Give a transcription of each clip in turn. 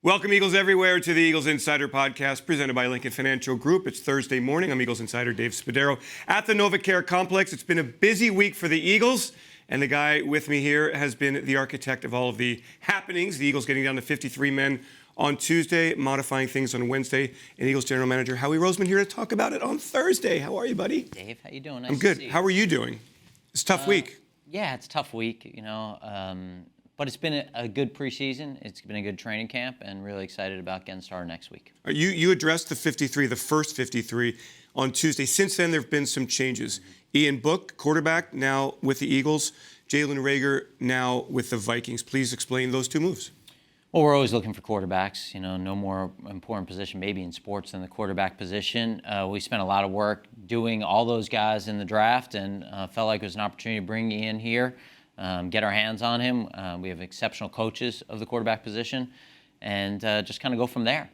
Welcome, Eagles everywhere, to the Eagles Insider Podcast presented by Lincoln Financial Group. It's Thursday morning. I'm Eagles Insider Dave Spadaro at the NovaCare Complex. It's been a busy week for the Eagles, and the guy with me here has been the architect of all of the happenings. The Eagles getting down to 53 men on Tuesday, modifying things on Wednesday, and Eagles General Manager Howie Roseman here to talk about it on Thursday. How are you, buddy? Dave, how you doing? Nice I'm good. To see you. How are you doing? It's a tough week. Yeah, it's a tough week, but it's been a good preseason. It's been a good training camp, and really excited about getting started next week. You addressed the 53, the first 53, on Tuesday. Since then, there have been some changes. Ian Book, quarterback, now with the Eagles. Jalen Reagor, now with the Vikings. Please explain those two moves. Well, we're always looking for quarterbacks. No more important position maybe in sports than the quarterback position. We spent a lot of work doing all those guys in the draft, and felt like it was an opportunity to bring Ian here. Get our hands on him. We have exceptional coaches of the quarterback position, and just kind of go from there.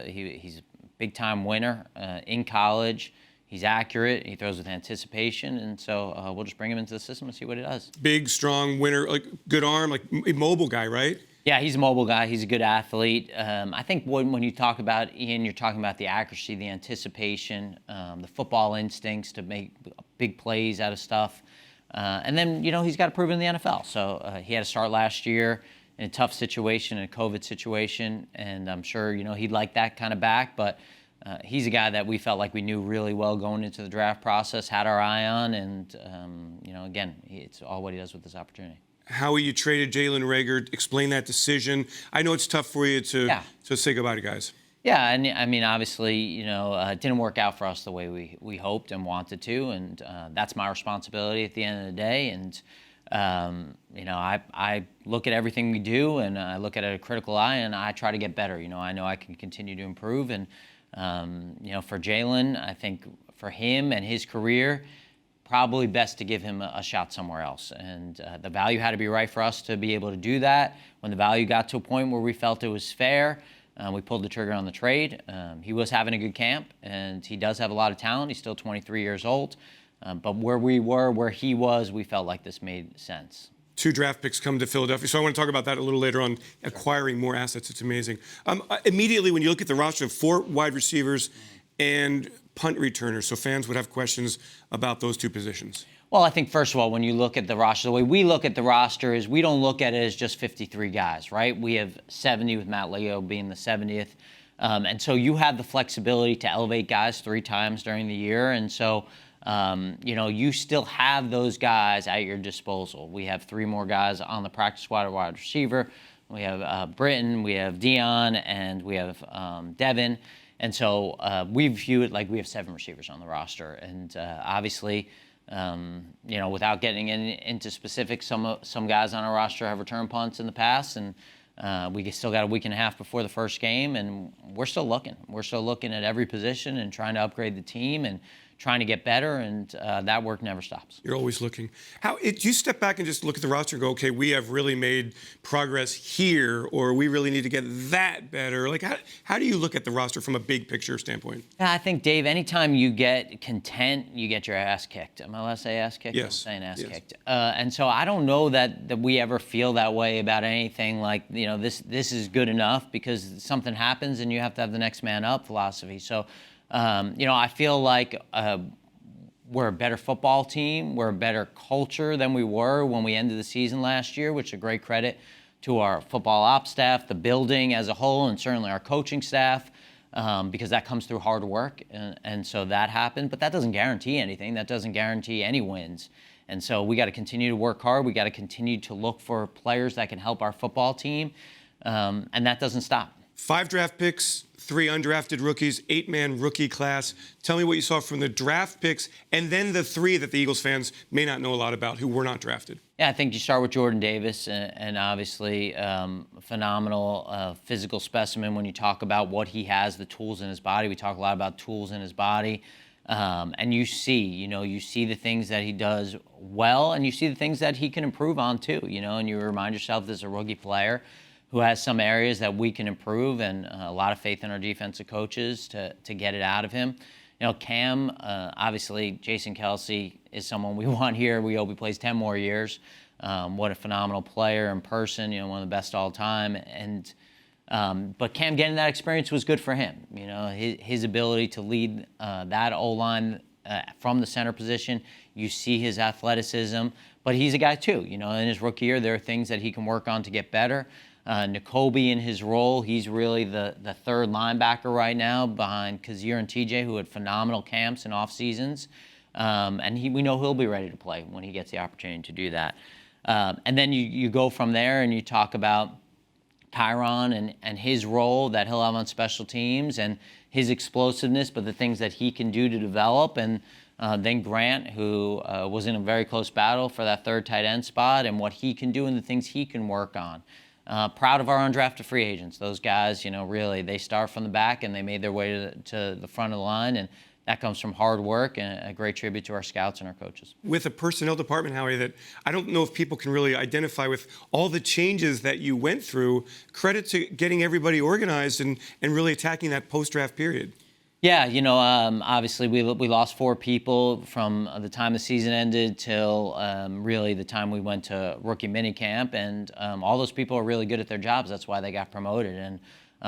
He's a big-time winner in college. He's accurate. He throws with anticipation, and so we'll just bring him into the system and see what he does. Big, strong winner, like good arm, like a mobile guy, right? Yeah, he's a mobile guy. He's a good athlete. I think when you talk about Ian, you're talking about the accuracy, the anticipation, the football instincts to make big plays out of stuff. And then, he's got to prove it in the NFL. So he had to start last year in a tough situation, in a COVID situation, and I'm sure, he'd like that kind of back. But he's a guy that we felt like we knew really well going into the draft process, had our eye on, and, again, it's all what he does with this opportunity. How you traded Jalen Reagor, explain that decision. I know it's tough for you to say goodbye to guys. Yeah, and I mean, obviously, it didn't work out for us the way we hoped and wanted to, and that's my responsibility at the end of the day. And I look at everything we do, and I look at it a critical eye, and I try to get better. I know I can continue to improve, and for Jalen, I think for him and his career, probably best to give him a shot somewhere else. And the value had to be right for us to be able to do that. When the value got to a point where we felt it was fair, we pulled the trigger on the trade. He was having a good camp, and he does have a lot of talent. He's still 23 years old. But where he was, we felt like this made sense. 2 draft picks come to Philadelphia. So I want to talk about that a little later on, acquiring more assets. It's amazing. Immediately, when you look at the roster of 4 wide receivers and punt returners, so fans would have questions about those 2 positions. Well, I think, first of all, when you look at the roster, the way we look at the roster is we don't look at it as just 53 guys, right? We have 70 with Matt Leo being the 70th. And so you have the flexibility to elevate guys 3 times during the year. And so, you still have those guys at your disposal. We have 3 more guys on the practice squad at wide receiver. We have Britton, we have Dion, and we have Devin. And so we view it like we have 7 receivers on the roster. And obviously, without getting into specifics, some guys on our roster have returned punts in the past, and we still got a week and a half before the first game, and we're still looking. We're still looking at every position and trying to upgrade the team and trying to get better, and that work never stops. You're always looking. Do you step back and just look at the roster and go, okay, we have really made progress here, or we really need to get that better? Like, how do you look at the roster from a big picture standpoint? I think, Dave, anytime you get content, you get your ass kicked. Am I allowed to say ass kicked? Yes. I'm saying ass kicked. And so I don't know that we ever feel that way about anything like, this is good enough because something happens and you have to have the next man up philosophy. So, I feel like we're a better football team. We're a better culture than we were when we ended the season last year, which is a great credit to our football ops staff, the building as a whole, and certainly our coaching staff, because that comes through hard work. And so that happened. But that doesn't guarantee anything. That doesn't guarantee any wins. And so we got to continue to work hard. We got to continue to look for players that can help our football team. And that doesn't stop. 5 draft picks, 3 undrafted rookies, 8-man rookie class. Tell me what you saw from the draft picks and then the 3 that the Eagles fans may not know a lot about who were not drafted. Yeah, I think you start with Jordan Davis, and obviously phenomenal physical specimen when you talk about what he has, the tools in his body. We talk a lot about tools in his body. And you see the things that he does well, and you see the things that he can improve on too, and you remind yourself this is a rookie player who has some areas that we can improve, and a lot of faith in our defensive coaches to get it out of him. Cam, obviously Jason Kelce is someone we want here. We hope he plays 10 more years. What a phenomenal player in person, one of the best all time. And But Cam getting that experience was good for him. You know, his ability to lead that O-line from the center position. You see his athleticism, but he's a guy too. You know, in his rookie year, there are things that he can work on to get better. Nakobe in his role, he's really the third linebacker right now behind Kazir and TJ, who had phenomenal camps and off seasons. And we know he'll be ready to play when he gets the opportunity to do that. And then you go from there and you talk about Tyron and his role that he'll have on special teams and his explosiveness, but the things that he can do to develop. And then Grant, who was in a very close battle for that third tight end spot, and what he can do and the things he can work on. Proud of our undrafted free agents. Those guys, you know, really, they start from the back and they made their way to the front of the line. And that comes from hard work and a great tribute to our scouts and our coaches. With a personnel department, Howie, that I don't know if people can really identify with all the changes that you went through, credit to getting everybody organized and really attacking that post-draft period. Yeah, you know, obviously we lost 4 people from the time the season ended till really the time we went to rookie minicamp, and all those people are really good at their jobs. That's why they got promoted, and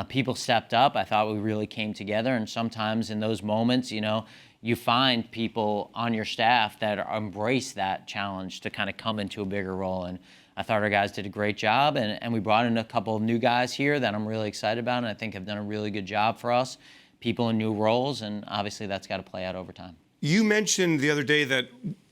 people stepped up. I thought we really came together, and sometimes in those moments, you know, you find people on your staff that embrace that challenge to kind of come into a bigger role. And I thought our guys did a great job, and we brought in a couple of new guys here that I'm really excited about, and I think have done a really good job for us. People in new roles, and obviously that's got to play out over time. You mentioned the other day that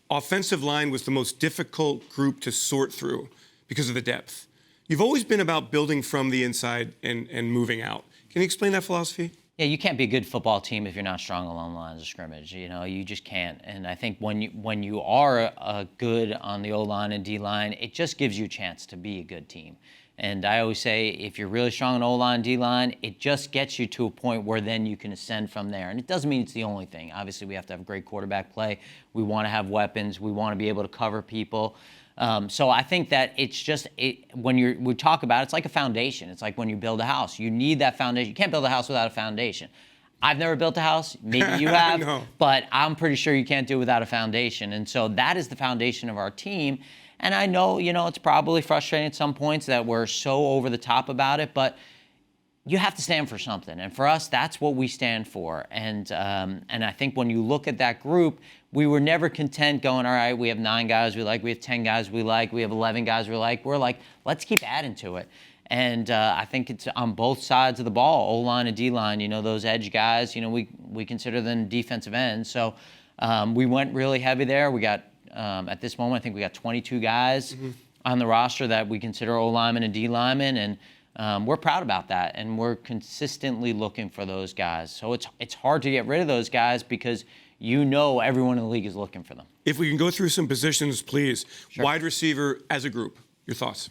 offensive line was the most difficult group to sort through because of the depth. You've always been about building from the inside and moving out. Can you explain that philosophy? Yeah, you can't be a good football team if you're not strong along the lines of scrimmage. You know, you just can't. And I think when you are good on the O-line and D-line, it just gives you a chance to be a good team. And I always say, if you're really strong on O-line, D-line, it just gets you to a point where then you can ascend from there. And it doesn't mean it's the only thing. Obviously, we have to have great quarterback play. We want to have weapons. We want to be able to cover people. So I think that it's just, when we talk about it, it's like a foundation. It's like when you build a house. You need that foundation. You can't build a house without a foundation. I've never built a house. Maybe you have. No. But I'm pretty sure you can't do it without a foundation. And so that is the foundation of our team. And I know, you know, it's probably frustrating at some points that we're so over the top about it, but you have to stand for something. And for us, that's what we stand for. And I think when you look at that group, we were never content going, all right, we have 9 guys we like, we have 10 guys we like, we have 11 guys we like. We're like, let's keep adding to it. And I think it's on both sides of the ball, O-line and D-line, you know, those edge guys, you know, we consider them defensive ends. So we went really heavy there. We got, at this moment, I think we got 22 guys on the roster that we consider O-linemen and D-linemen, and we're proud about that, and we're consistently looking for those guys. So it's hard to get rid of those guys because you know everyone in the league is looking for them. If we can go through some positions, please. Sure. Wide receiver as a group, your thoughts?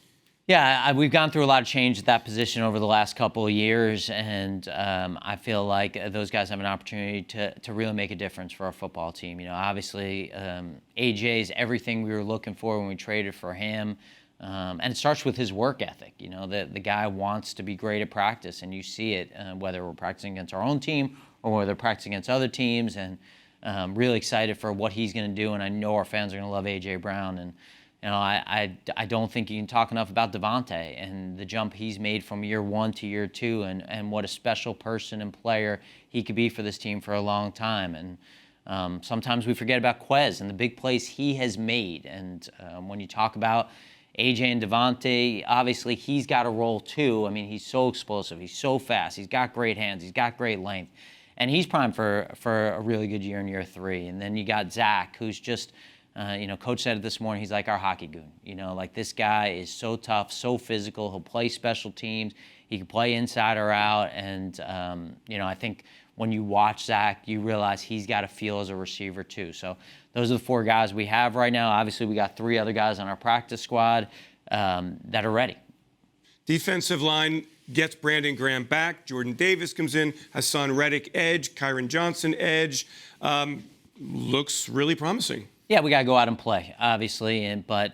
Yeah, we've gone through a lot of change at that position over the last couple of years, and I feel like those guys have an opportunity to really make a difference for our football team. You know, obviously, AJ's everything we were looking for when we traded for him, and it starts with his work ethic. You know, the guy wants to be great at practice, and you see it whether we're practicing against our own team or whether we're practicing against other teams, and really excited for what he's going to do, and I know our fans are going to love AJ Brown. And you know, I don't think you can talk enough about Devontae and the jump he's made from year 1 to year 2, and what a special person and player he could be for this team for a long time. And sometimes we forget about Quez and the big plays he has made. And when you talk about AJ and Devontae, obviously he's got a role too. I mean, he's so explosive. He's so fast. He's got great hands. He's got great length. And he's primed for a really good year in year 3. And then you got Zach, who's just... you know, Coach said it this morning, he's like our hockey goon. You know, like this guy is so tough, so physical. He'll play special teams. He can play inside or out. And, you know, I think when you watch Zach, you realize he's got a feel as a receiver too. So those are the 4 guys we have right now. Obviously, we got 3 other guys on our practice squad that are ready. Defensive line gets Brandon Graham back. Jordan Davis comes in. Hassan Reddick, edge. Kyron Johnson, edge. Looks really promising. Yeah, we got to go out and play, obviously. But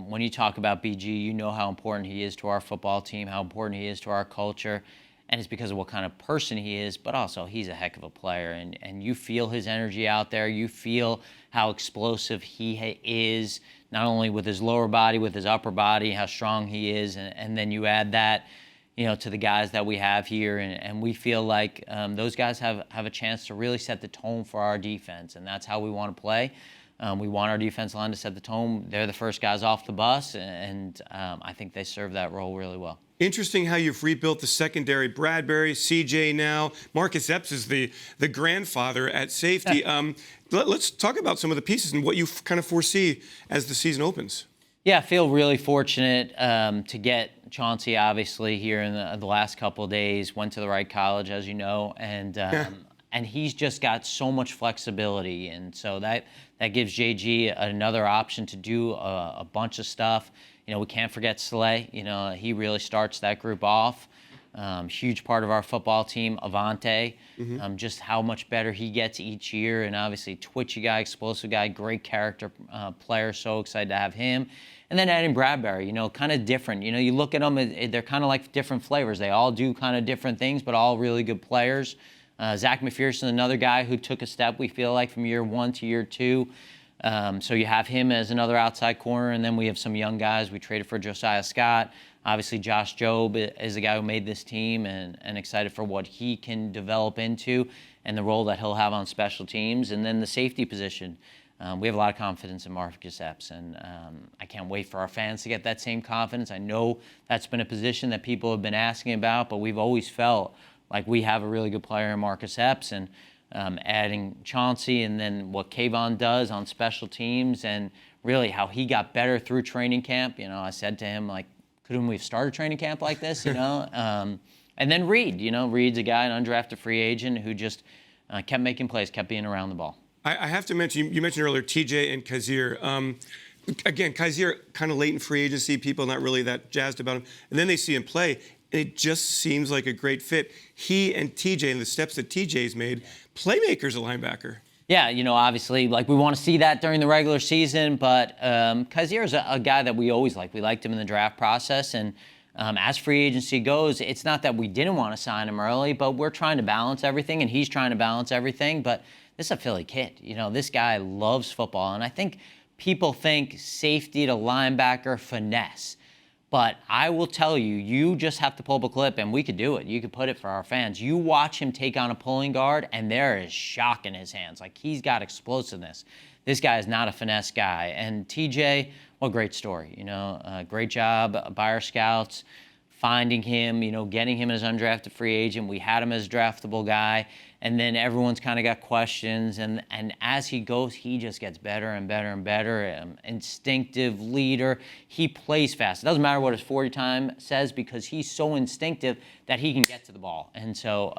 when you talk about BG, you know how important he is to our football team, how important he is to our culture. And it's because of what kind of person he is, but also he's a heck of a player. And you feel his energy out there. You feel how explosive he is, not only with his lower body, with his upper body, how strong he is. And then you add that, to the guys that we have here, and we feel like those guys have a chance to really set the tone for our defense, and that's how we want to play. We want our defense line to set the tone. They're the first guys off the bus, and I think they serve that role really well. Interesting how you've rebuilt the secondary. Bradbury, CJ now. Marcus Epps is the grandfather at safety. Let's talk about some of the pieces and what you kind of foresee as the season opens. Yeah, I feel really fortunate to get Chauncey, obviously, here in the last couple of days. Went to the right college, as you know, and he's just got so much flexibility. And so that gives JG another option to do a bunch of stuff. We can't forget Slay. He really starts that group off. Huge part of our football team, Avante, just how much better he gets each year. And obviously, twitchy guy, explosive guy, great character player. So excited to have him. And then adding Bradbury, kind of different. You look at them, they're kind of like different flavors. They all do kind of different things, but all really good players. Zach McPherson, another guy who took a step, we feel like, from year 1 to year 2. So you have him as another outside corner, and then we have some young guys. We traded for Josiah Scott. Obviously, Josh Jobe is the guy who made this team, and excited for what he can develop into and the role that he'll have on special teams. And then the safety position. We have a lot of confidence in Marcus Epps, and I can't wait for our fans to get that same confidence. I know that's been a position that people have been asking about, but we've always felt like we have a really good player in Marcus Epps, and adding Chauncey, and then what Kayvon does on special teams, and really how he got better through training camp. I said to him, like, couldn't we have started training camp like this, And then Reed, Reed's a guy, an undrafted free agent who just kept making plays, kept being around the ball. I have to mention, you mentioned earlier TJ and Kazir. Again, Kazir kind of late in free agency, people not really that jazzed about him. And then they see him play, and it just seems like a great fit. He and TJ and the steps that TJ's made, playmaker's a linebacker. Yeah, obviously, like, we want to see that during the regular season, but Kazir's a guy that we always liked. We liked him in the draft process, and as free agency goes, it's not that we didn't want to sign him early, but we're trying to balance everything, and he's trying to balance everything. But this is a Philly kid. This guy loves football, and I think people think safety to linebacker finesse. But I will tell you, you just have to pull up a clip, and we could do it. You could put it for our fans. You watch him take on a pulling guard, and there is shock in his hands. Like, he's got explosiveness. This guy is not a finesse guy. And TJ, what a great story. Great job by our scouts finding him, getting him as undrafted free agent. We had him as a draftable guy. And then everyone's kind of got questions. And as he goes, he just gets better and better and better. Instinctive leader. He plays fast. It doesn't matter what his 40 time says, because he's so instinctive that he can get to the ball. And so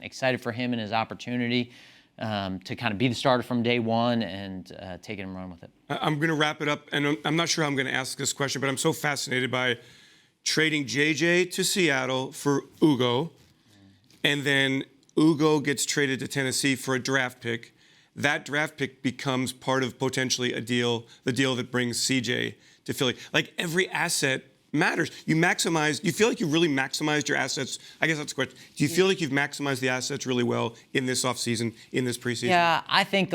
excited for him and his opportunity to kind of be the starter from day one and take it and run with it. I'm going to wrap it up. And I'm not sure how I'm going to ask this question, but I'm so fascinated by trading JJ to Seattle for Ugo, and then Ugo gets traded to Tennessee for a draft pick. That draft pick becomes part of potentially the deal that brings CJ to Philly. Like, every asset matters. You feel like you really maximized your assets? I guess that's the question. Do you feel like you've maximized the assets really well in this offseason, in this preseason? Yeah, I think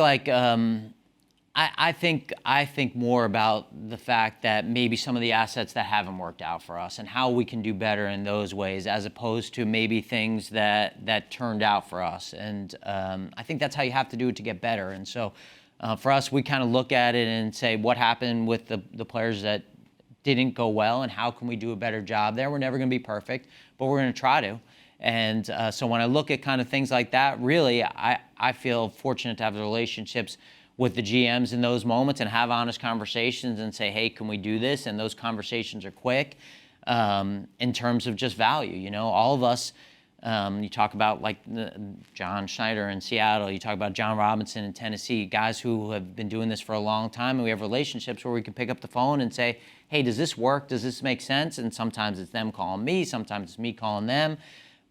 I think more about the fact that maybe some of the assets that haven't worked out for us and how we can do better in those ways, as opposed to maybe things that turned out for us. And I think that's how you have to do it to get better. And so for us, we kind of look at it and say, what happened with the players that didn't go well, and how can we do a better job there? We're never going to be perfect, but we're going to try to. And so when I look at kind of things like that, really, I feel fortunate to have the relationships with the GMs in those moments and have honest conversations and say, hey, can we do this? And those conversations are quick in terms of just value. All of us, you talk about like John Schneider in Seattle, you talk about John Robinson in Tennessee, guys who have been doing this for a long time, and we have relationships where we can pick up the phone and say, hey, does this work? Does this make sense? And sometimes it's them calling me, sometimes it's me calling them.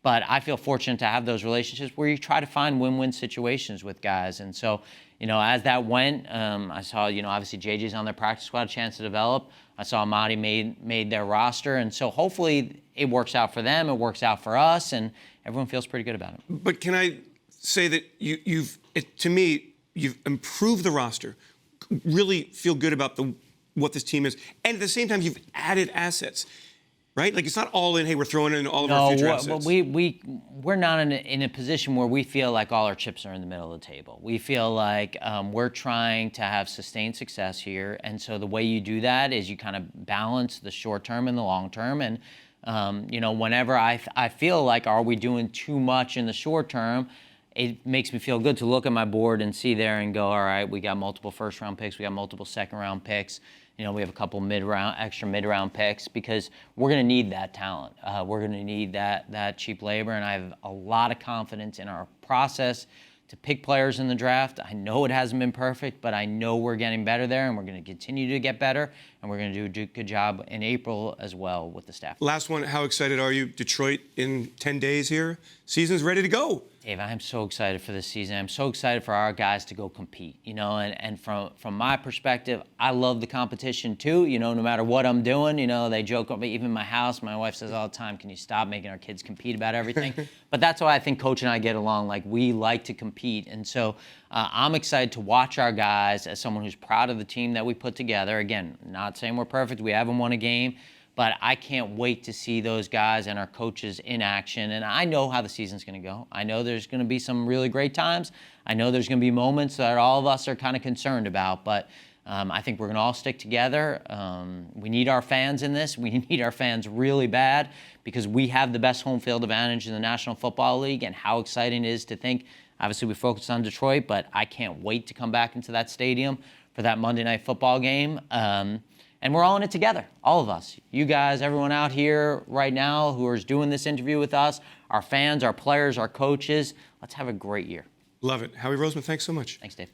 But I feel fortunate to have those relationships where you try to find win-win situations with guys. And so, as that went, I saw, obviously JJ's on their practice squad, a chance to develop. I saw Amadi made their roster. And so hopefully it works out for them, it works out for us, and everyone feels pretty good about it. But can I say that you've improved the roster, really feel good about what this team is, and at the same time, you've added assets. right? Like, it's not all in, hey, we're throwing in all of our future assets. We're not in a position where we feel like all our chips are in the middle of the table. We feel like we're trying to have sustained success here, and so the way you do that is you kind of balance the short term and the long term. And whenever I feel like, are we doing too much in the short term? It makes me feel good to look at my board and see there and go, all right, we got multiple first-round picks, we got multiple second-round picks. We have a couple extra mid-round picks, because we're going to need that talent. We're going to need that cheap labor, and I have a lot of confidence in our process to pick players in the draft. I know it hasn't been perfect, but I know we're getting better there, and we're going to continue to get better, and we're going to do a good job in April as well with the staff. Last one, how excited are you? Detroit in 10 days here. Season's ready to go. Dave, I'm so excited for this season. I'm so excited for our guys to go compete, and from my perspective, I love the competition too, no matter what I'm doing. They joke about, even in my house, my wife says all the time, can you stop making our kids compete about everything? But that's why I think Coach and I get along. Like, we like to compete. And so I'm excited to watch our guys, as someone who's proud of the team that we put together. Again, not saying we're perfect. We haven't won a game. But I can't wait to see those guys and our coaches in action. And I know how the season's going to go. I know there's going to be some really great times. I know there's going to be moments that all of us are kind of concerned about. But I think we're going to all stick together. We need our fans in this. We need our fans really bad, because we have the best home field advantage in the National Football League. And how exciting it is to think, obviously we focus on Detroit, but I can't wait to come back into that stadium for that Monday Night Football game. And we're all in it together, all of us. You guys, everyone out here right now who is doing this interview with us, our fans, our players, our coaches. Let's have a great year. Love it. Howie Roseman, thanks so much. Thanks, Dave.